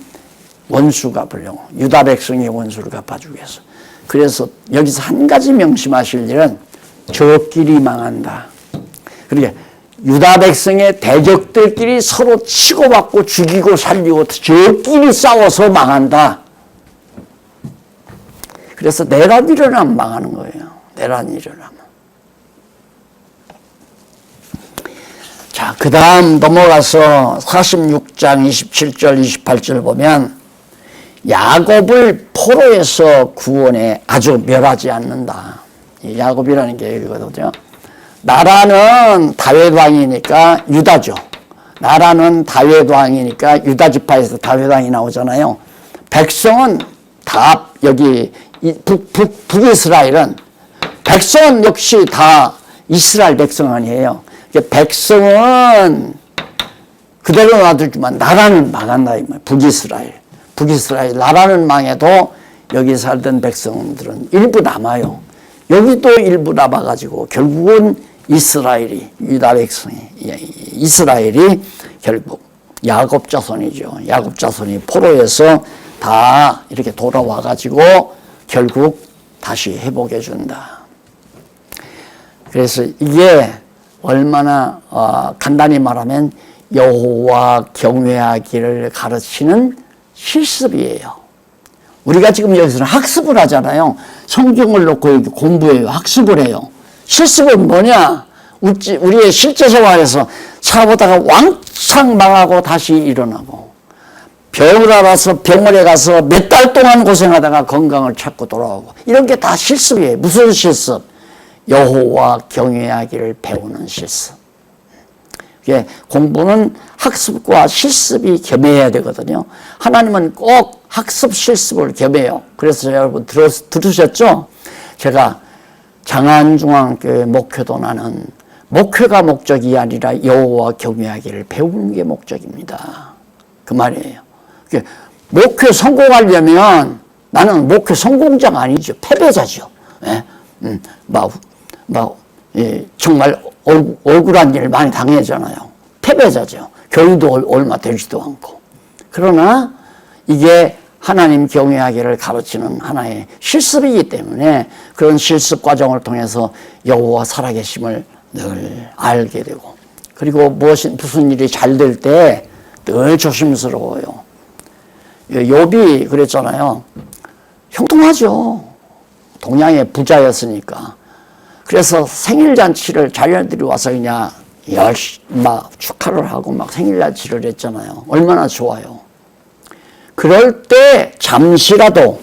원수 갚으려고, 유다 백성의 원수를 갚아주기 위해서. 그래서 여기서 한 가지 명심하실 일은 저끼리 망한다. 그러니까 유다 백성의 대적들끼리 서로 치고받고 죽이고 살리고 저끼리 싸워서 망한다. 그래서 내란 일어나면 망하는 거예요. 내란 일어나면. 자, 그 다음 넘어가서 46장 27절 28절 보면 야곱을 포로에서 구원해 아주 멸하지 않는다. 야곱이라는 게 이거거든요. 나라는 다윗 왕이니까 유다죠. 나라는 다윗 왕이니까 유다 지파에서 다윗 왕이 나오잖아요. 백성은 다 여기 북이스라엘은 백성은 역시 다 이스라엘 백성 아니에요. 백성은 그대로 놔두지만 나라는 망한다 이 말. 북이스라엘 나라는 망해도 여기 살던 백성들은 일부 남아요. 여기도 일부 남아가지고 결국은 이스라엘이 유다 백성이 이스라엘이 결국 야곱 자손이죠. 야곱 자손이 포로에서 다 이렇게 돌아와 가지고 결국 다시 회복해 준다. 그래서 이게 얼마나 간단히 말하면 여호와 경외하기를 가르치는 실습이에요. 우리가 지금 여기서는 학습을 하잖아요. 성경을 놓고 이렇게 공부해요. 학습을 해요. 실습은 뭐냐? 우리의 실제 생활에서 차보다가 왕창 망하고 다시 일어나고, 병을 알아서 병원에 가서 몇 달 동안 고생하다가 건강을 찾고 돌아오고, 이런 게 다 실습이에요. 무슨 실습? 여호와 경외하기를 배우는 실습. 공부는 학습과 실습이 겸해야 되거든요. 하나님은 꼭 학습 실습을 겸해요. 그래서 여러분 들으셨죠? 제가 장안중앙교회 목회도 나는 목회가 목적이 아니라 여호와 경외하기를 배우는 게 목적입니다. 그 말이에요. 목회 성공하려면 나는 목회 성공자가 아니죠. 패배자죠. 예? 정말 억울한 일 많이 당하잖아요. 패배자죠. 교회도 얼마 되지도 않고. 그러나 이게 하나님 경외하기를 가르치는 하나의 실습이기 때문에 그런 실습 과정을 통해서 여호와 살아계심을 늘 알게 되고, 그리고 무슨 일이 잘 될 때 늘 조심스러워요. 욥이 그랬잖아요. 형통하죠. 동양의 부자였으니까. 그래서 생일잔치를 자녀들이 와서 그냥 막 축하를 하고 막 생일잔치를 했잖아요. 얼마나 좋아요. 그럴 때 잠시라도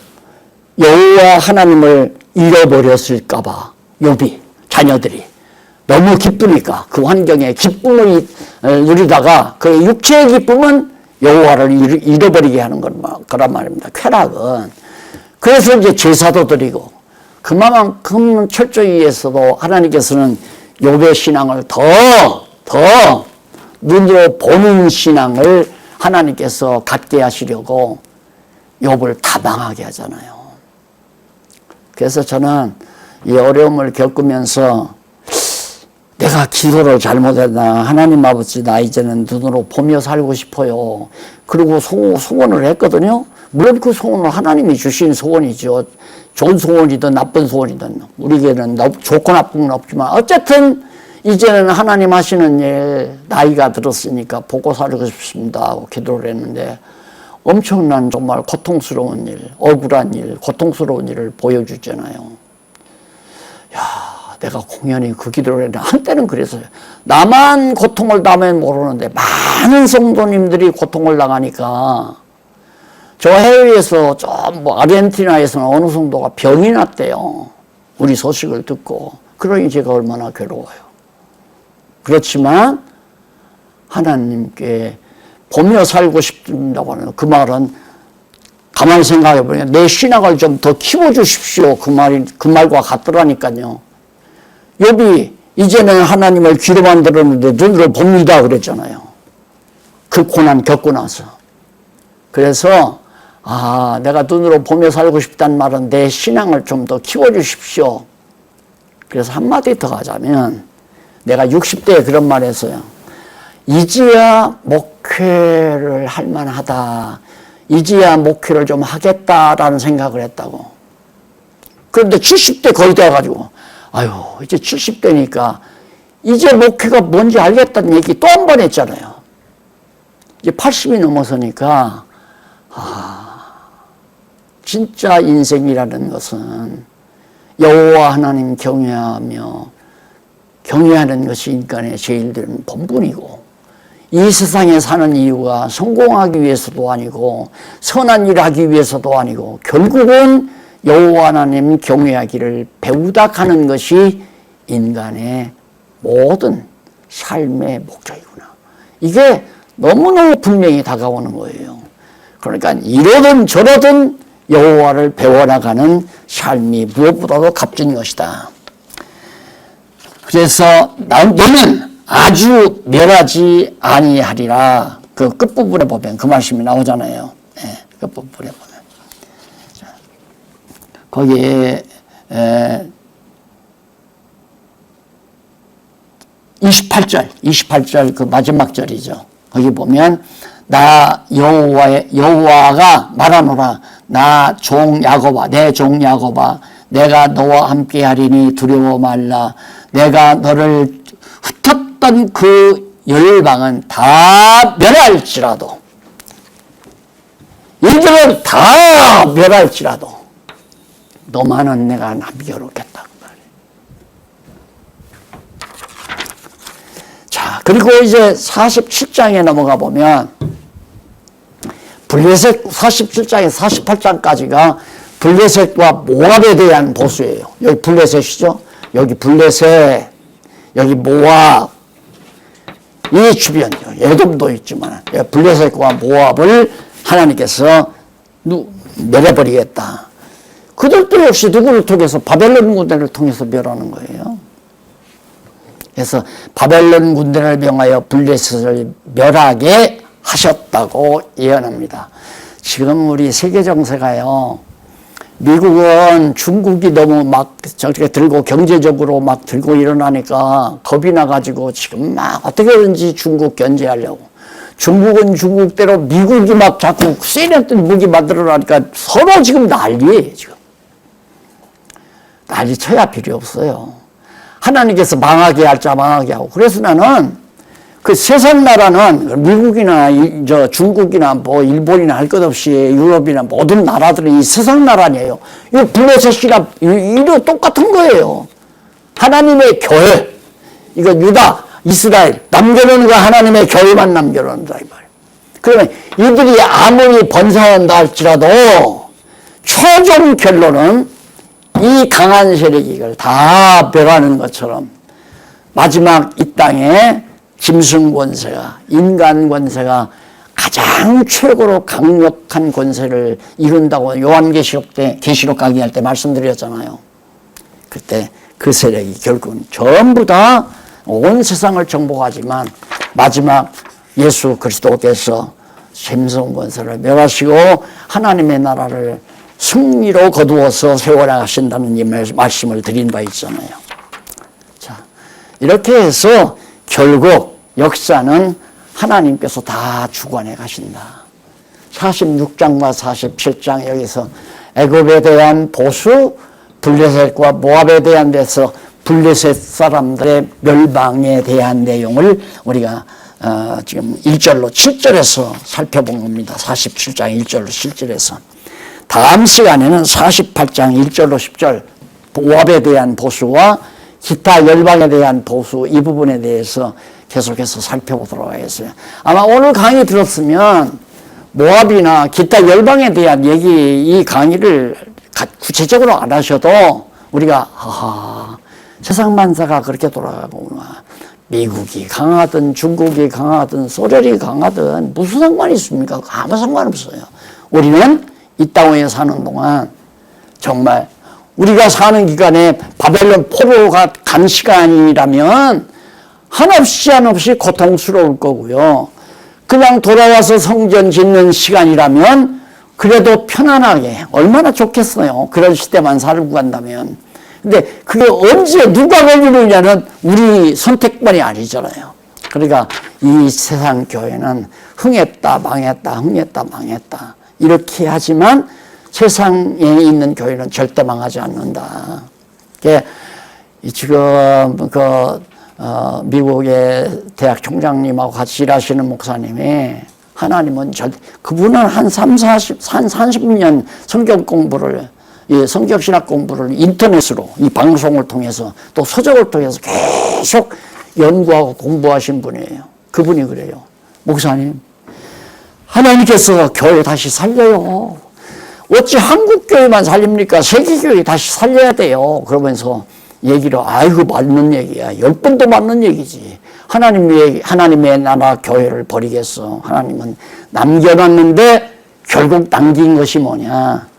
여호와 하나님을 잃어버렸을까봐 욥이, 자녀들이 너무 기쁘니까 그 환경에 기쁨을 누리다가 그 육체의 기쁨은 여호와를 잃어버리게 하는 거란 말입니다. 쾌락은. 그래서 이제 제사도 드리고, 그만큼 철저히 해서도 하나님께서는 욥의 신앙을 더 눈으로 보는 신앙을 하나님께서 갖게 하시려고 욥을 다 망하게 하잖아요. 그래서 저는 이 어려움을 겪으면서 내가 기도를 잘못했나, 하나님 아버지 나 이제는 눈으로 보며 살고 싶어요. 그리고 소원을 했거든요. 물론 그 소원은 하나님이 주신 소원이죠. 좋은 소원이든 나쁜 소원이든 우리에게는 좋고 나쁜 건 없지만 어쨌든 이제는 하나님 하시는 일, 나이가 들었으니까 보고 살고 싶습니다 하고 기도를 했는데 엄청난 정말 고통스러운 일, 억울한 일, 고통스러운 일을 보여주잖아요. 야, 내가 공연히 그 기도를 했는데 한때는 그랬어요. 나만 고통을 당하면 모르는데 많은 성도님들이 고통을 당하니까, 저 해외에서 아르헨티나에서는 어느 성도가 병이 났대요. 우리 소식을 듣고. 그러니 제가 얼마나 괴로워요. 그렇지만 하나님께 보며 살고 싶다고 하는 그 말은 가만히 생각해 보면 내 신앙을 좀 더 키워주십시오. 그 말과 같더라니까요. 욥이 이제는 하나님을 귀로만 들었는데 눈으로 봅니다 그랬잖아요. 그 고난 겪고 나서. 그래서 내가 눈으로 보며 살고 싶다는 말은 내 신앙을 좀 더 키워주십시오. 그래서 한마디 더 하자면, 내가 60대에 그런 말 했어요. 이제야 목회를 할 만하다. 이제야 목회를 좀 하겠다라는 생각을 했다고. 그런데 70대 거의 돼가지고, 이제 70대니까 이제 목회가 뭔지 알겠다는 얘기 또 한 번 했잖아요. 이제 80이 넘어서니까, 진짜 인생이라는 것은 여호와 하나님 경외하는 것이 인간의 제일 된 본분이고, 이 세상에 사는 이유가 성공하기 위해서도 아니고 선한 일을 하기 위해서도 아니고 결국은 여호와 하나님 경외하기를 배우다 가는 것이 인간의 모든 삶의 목적이구나. 이게 너무너무 분명히 다가오는 거예요. 그러니까 이러든 저러든 여호와를 배워나가는 삶이 무엇보다도 값진 것이다. 그래서 너는 아주 멸하지 아니하리라. 그 끝부분에 보면 그 말씀이 나오잖아요. 네, 끝부분에 보면. 자, 거기에 28절 그 마지막 절이죠. 거기 보면 나 여호와가 말하노라. 나 종 야곱아, 내 종 야곱아, 내가 너와 함께하리니 두려워 말라. 내가 너를 흩었던 그 열방은 다 멸할지라도, 이들은 다 멸할지라도 너만은 내가 남겨놓겠다. 자, 그리고 이제 47장에 넘어가 보면 블레셋 47장에 48장까지가 블레셋과 모압에 대한 보수예요. 여기 블레셋이죠. 여기 블레셋, 여기 모압, 이 주변이요. 에돔도 있지만 블레셋과 모압을 하나님께서 멸해버리겠다. 그들도 역시 누구를 통해서? 바벨론 군대를 통해서 멸하는 거예요. 그래서 바벨론 군대를 명하여 블레셋을 멸하게 하셨다고 예언합니다. 지금 우리 세계 정세가요, 미국은 중국이 너무 막 저렇게 들고 경제적으로 막 들고 일어나니까 겁이 나가지고 지금 막 어떻게든지 중국 견제하려고. 중국은 중국대로 미국이 막 자꾸 세련된 무기 만들어라니까 서로 지금 난리예요, 지금. 난리 쳐야 필요 없어요. 하나님께서 망하게 할 자 망하게 하고. 그래서 나는 그 세상 나라는 미국이나 저 중국이나 뭐 일본이나 할 것 없이 유럽이나 모든 나라들은 이 세상 나라 아니에요. 이 블레셋이나 이거 똑같은 거예요. 하나님의 교회, 이거 유다, 이스라엘 남겨놓는 거 하나님의 교회만 남겨놓는다 이 말이에요. 그러면 이들이 아무리 번성한다 할지라도 최종 결론은 이 강한 세력이 이걸 다 멸하는 것처럼 마지막 이 땅에 짐승 권세가, 인간 권세가 가장 최고로 강력한 권세를 이룬다고 요한계시록 때, 계시록 강의할 때 말씀드렸잖아요. 그때 그 세력이 결국은 전부 다 온 세상을 정복하지만 마지막 예수 그리스도께서 짐승 권세를 멸하시고 하나님의 나라를 승리로 거두어서 세워나가신다는 이 말씀을 드린 바 있잖아요. 자, 이렇게 해서 결국 역사는 하나님께서 다 주관해 가신다. 46장과 47장 여기서 애굽에 대한 보수, 블레셋과 모압에 대한 데서 블레셋 사람들의 멸망에 대한 내용을 우리가 지금 1절로 7절에서 살펴본 겁니다. 47장 1절로 7절에서. 다음 시간에는 48장 1절로 10절 모압에 대한 보수와 기타 열방에 대한 보수 이 부분에 대해서 계속해서 살펴보도록 하겠어요. 아마 오늘 강의 들었으면 모압이나 기타 열방에 대한 얘기 이 강의를 구체적으로 안 하셔도 우리가 세상 만사가 그렇게 돌아가구나. 미국이 강하든 중국이 강하든 소련이 강하든 무슨 상관이 있습니까? 아무 상관없어요. 우리는 이 땅에 사는 동안 정말 우리가 사는 기간에 바벨론 포로가 간 시간이라면 한없이 고통스러울 거고요. 그냥 돌아와서 성전 짓는 시간이라면 그래도 편안하게 얼마나 좋겠어요. 그런 시대만 살고 간다면. 근데 그게 언제 누가 걸리느냐는 우리 선택만이 아니잖아요. 그러니까 이 세상 교회는 흥했다 망했다 흥했다 망했다 이렇게 하지만 세상에 있는 교회는 절대 망하지 않는다. 지금 미국의 대학 총장님하고 같이 일하시는 목사님이 하나님은 그분은 한 30년 성경 공부를 성경신학 공부를 인터넷으로 이 방송을 통해서 또 서적을 통해서 계속 연구하고 공부하신 분이에요. 그분이 그래요. 목사님, 하나님께서 교회 다시 살려요. 어찌 한국교회만 살립니까? 세계교회 다시 살려야 돼요. 그러면서 얘기를 아이고 맞는 얘기야. 10번도 맞는 얘기지. 하나님의 나라 교회를 버리겠어. 하나님은 남겨놨는데 결국 남긴 것이 뭐냐.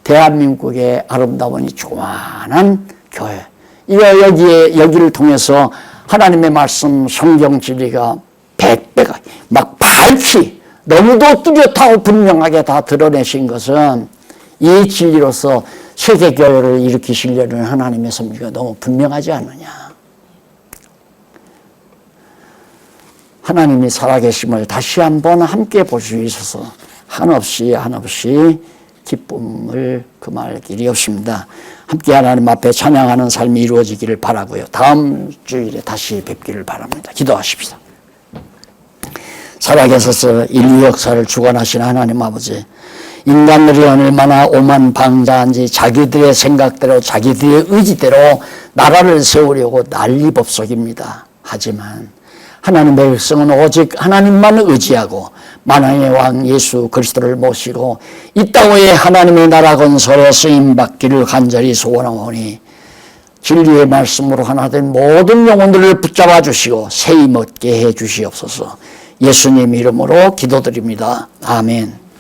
대한민국의 아름다운 이 조만한 교회. 여기를 통해서 하나님의 말씀, 성경 진리가 100배가 막 밝히 너무도 뚜렷하고 분명하게 다 드러내신 것은 이 진리로서 세계교회를 일으키시려는 하나님의 섭리가 너무 분명하지 않느냐. 하나님이 살아계심을 다시 한번 함께 볼 수 있어서 한없이 기쁨을 금할 길이 없습니다. 함께 하나님 앞에 찬양하는 삶이 이루어지기를 바라고요. 다음 주일에 다시 뵙기를 바랍니다. 기도하십시다. 살아계셔서 인류 역사를 주관하신 하나님 아버지, 인간들이 얼마나 오만방자한지 자기들의 생각대로 자기들의 의지대로 나라를 세우려고 난리법석입니다. 하지만 하나님의 백성은 오직 하나님만 의지하고 만왕의 왕 예수 그리스도를 모시고 이 땅의 하나님의 나라 건설에 쓰임받기를 간절히 소원하오니 진리의 말씀으로 하나 된 모든 영혼들을 붙잡아 주시고 세임 얻게 해 주시옵소서. 예수님 이름으로 기도드립니다. 아멘.